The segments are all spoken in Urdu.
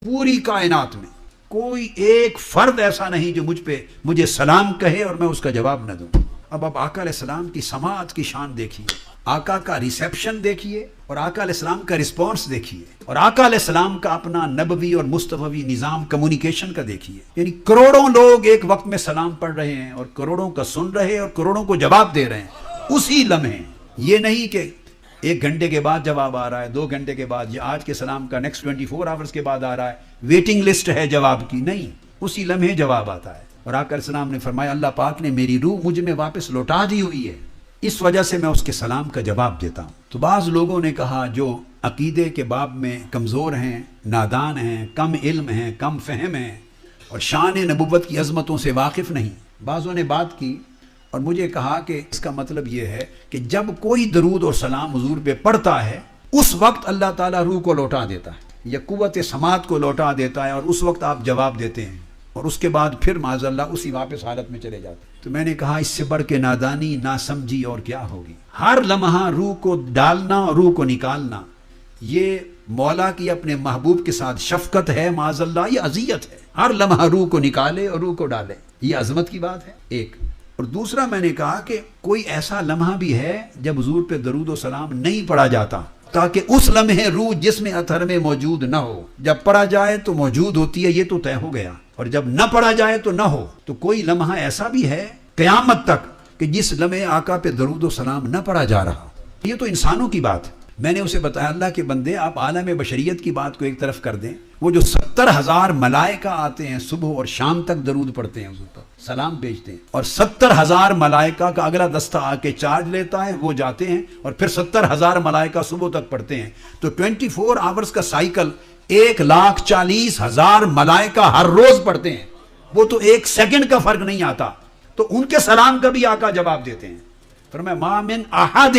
پوری کائنات میں کوئی ایک فرد ایسا نہیں جو مجھے سلام کہے اور میں اس کا جواب نہ دوں۔ اب آقا علیہ السلام کی سماعت کی شان دیکھیے، آقا کا ریسیپشن دیکھیے اور آقا علیہ السلام کا رسپانس دیکھیے، اور آقا علیہ السلام کا اپنا نبوی اور مصطفی نظام کمیونیکیشن کا دیکھیے۔ یعنی کروڑوں لوگ ایک وقت میں سلام پڑھ رہے ہیں اور کروڑوں کا سن رہے ہیں اور کروڑوں کو جواب دے رہے ہیں اسی لمحے۔ یہ نہیں کہ 1 گھنٹے کے بعد جواب آ رہا ہے، 2 گھنٹے کے بعد، یا آج کے سلام کا نیکسٹ 24 آورز کے بعد آ رہا ہے، ویٹنگ لسٹ ہے جواب کی، نہیں، اسی لمحے جواب آتا ہے۔ اور آقا علیہ السلام نے فرمایا اللہ پاک نے میری روح مجھ میں واپس لوٹا دی ہوئی ہے، اس وجہ سے میں اس کے سلام کا جواب دیتا ہوں۔ تو بعض لوگوں نے کہا جو عقیدے کے باب میں کمزور ہیں، نادان ہیں، کم علم ہیں، کم فہم ہیں اور شان نبوت کی عظمتوں سے واقف نہیں، بعضوں نے بات کی اور مجھے کہا کہ اس کا مطلب یہ ہے کہ جب کوئی درود اور سلام حضور پہ پڑھتا ہے اس وقت اللہ تعالیٰ روح کو لوٹا دیتا ہے یا قوت سماعت کو لوٹا دیتا ہے، اور اس وقت آپ جواب دیتے ہیں اور اس کے بعد پھر معاذ اللہ اسی واپس حالت میں چلے جاتے ہیں۔ تو میں نے کہا اس سے بڑھ کے نادانی، ناسمجھی اور کیا ہوگی؟ ہر لمحہ روح کو ڈالنا اور روح کو نکالنا، یہ مولا کی اپنے محبوب کے ساتھ شفقت ہے معاذ اللہ، یہ اذیت ہے۔ ہر لمحہ روح کو نکالے اور روح کو ڈالے، یہ عظمت کی بات ہے ایک۔ اور دوسرا میں نے کہا کہ کوئی ایسا لمحہ بھی ہے جب حضور پہ درود و سلام نہیں پڑھا جاتا تاکہ اس لمحے روح جسم اطہر میں موجود نہ ہو، جب پڑھا جائے تو موجود ہوتی ہے، یہ تو طے ہو گیا، اور جب نہ پڑھا جائے تو نہ ہو۔ تو کوئی لمحہ ایسا بھی ہے قیامت تک کہ جس لمحے آقا پہ درود و سلام نہ پڑھا جا رہا، یہ تو انسانوں کی بات ہے۔ میں نے اسے بتایا اللہ کے بندے آپ عالم بشریت کی بات کو ایک طرف کر دیں، وہ جو 70,000 ملائکہ آتے ہیں صبح اور شام تک درود پڑھتے ہیں حضور پر، سلام بھیجتے ہیں، اور 70,000 ملائکہ کا اگلا دستہ آ کے چارج لیتا ہے، وہ جاتے ہیں اور پھر 70,000 ملائکہ صبح تک پڑھتے ہیں، تو 24 آورز کا سائیکل 1,40,000 ملائکہ ہر روز پڑھتے ہیں، وہ تو 1 سیکنڈ کا فرق نہیں آتا، تو ان کے سلام کا بھی آقا جواب دیتے ہیں۔ فرمایا ما من احد،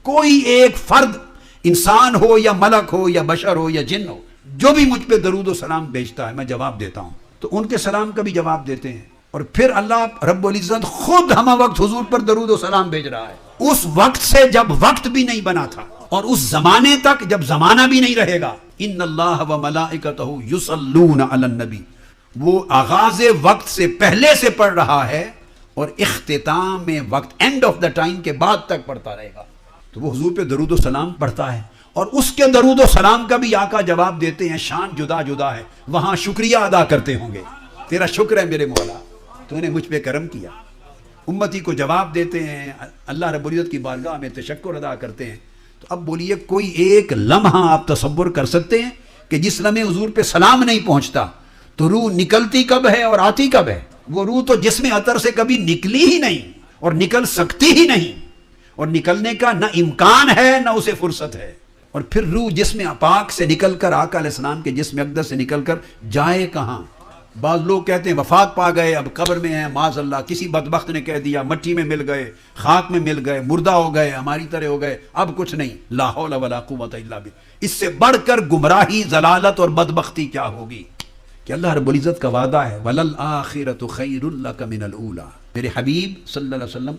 کوئی ایک فرد، انسان ہو یا ملک ہو یا بشر ہو یا جن ہو، جو بھی مجھ پہ درود و سلام بھیجتا ہے میں جواب دیتا ہوں، تو ان کے سلام کا بھی جواب دیتے ہیں۔ اور پھر اللہ رب العزت خود ہمہ وقت حضور پر درود و سلام بھیج رہا ہے، اس وقت سے جب وقت بھی نہیں بنا تھا اور اس زمانے تک جب زمانہ بھی نہیں رہے گا۔ ان اللہ و ملائکتہ یصلون علی النبی، وہ آغاز وقت سے پہلے سے پڑھ رہا ہے اور اختتام وقت، اینڈ آف دا ٹائم کے بعد تک پڑھتا رہے گا۔ تو وہ حضور پہ درود و سلام پڑھتا ہے اور اس کے درود و سلام کا بھی آقا جواب دیتے ہیں، شان جدا جدا ہے، وہاں شکریہ ادا کرتے ہوں گے، تیرا شکر ہے میرے مولا، تو نے مجھ پہ کرم کیا۔ امتی کو جواب دیتے ہیں، اللہ رب العزت کی بارگاہ میں تشکر ادا کرتے ہیں۔ تو اب بولیے کوئی ایک لمحہ آپ تصور کر سکتے ہیں کہ جس لمحے حضور پہ سلام نہیں پہنچتا تو روح نکلتی کب ہے اور آتی کب ہے؟ وہ روح تو جسم اطہر سے کبھی نکلی ہی نہیں اور نکل سکتی ہی نہیں، اور نکلنے کا نہ امکان ہے نہ اسے فرصت ہے۔ اور پھر روح جسم پاک سے نکل کر آقا علیہ السلام کے جسم اقدس سے نکل کر جائے کہاں؟ بعض لوگ کہتے ہیں وفات پا گئے، اب قبر میں ہیں، معاذ اللہ، کسی بدبخت نے کہہ دیا مٹی میں مل گئے، خاک میں مل گئے، مردہ ہو گئے، ہماری طرح ہو گئے، اب کچھ نہیں۔ لا حول ولا قوت الا باللہ۔ اس سے بڑھ کر گمراہی، ضلالت اور بدبختی کیا ہوگی کہ اللہ رب العزت کا وعدہ ہے وَلَلْآخِرَةُ خَيْرٌ لَكَ مِنَ الْأُولَىٰ۔ میرے حبیب صلی اللہ علیہ وسلم،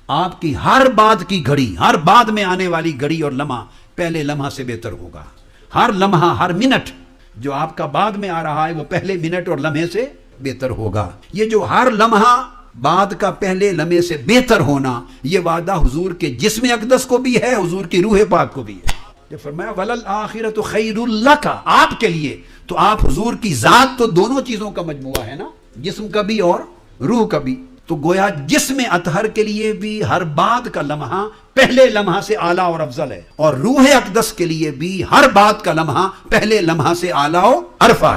آپ کی ہر بات کی گھڑی، ہر بعد میں آنے والی گھڑی اور لمحہ پہلے لمحہ سے بہتر ہوگا۔ ہر لمحہ، ہر منٹ جو آپ کا بعد میں آ رہا ہے وہ پہلے منٹ اور لمحے سے بہتر ہوگا۔ یہ جو ہر لمحہ بعد کا پہلے لمحے سے بہتر ہونا، یہ وعدہ حضور کے جسم اقدس کو بھی ہے، حضور کی روح پاک کو بھی ہے۔ جب فرمایا وَلَلْآخِرَةُ خَيْرٌ لَكَ، آپ کے لیے، تو آپ حضور کی ذات تو دونوں چیزوں کا مجموعہ ہے نا، جسم کا بھی اور روح کا بھی، تو گویا جسم اطہر کے لیے بھی ہر بعد کا لمحہ پہلے لمحہ سے اعلیٰ اور افضل ہے، اور روح اقدس کے لیے بھی ہر بعد کا لمحہ پہلے لمحہ سے اعلیٰ و عرفہ ہے۔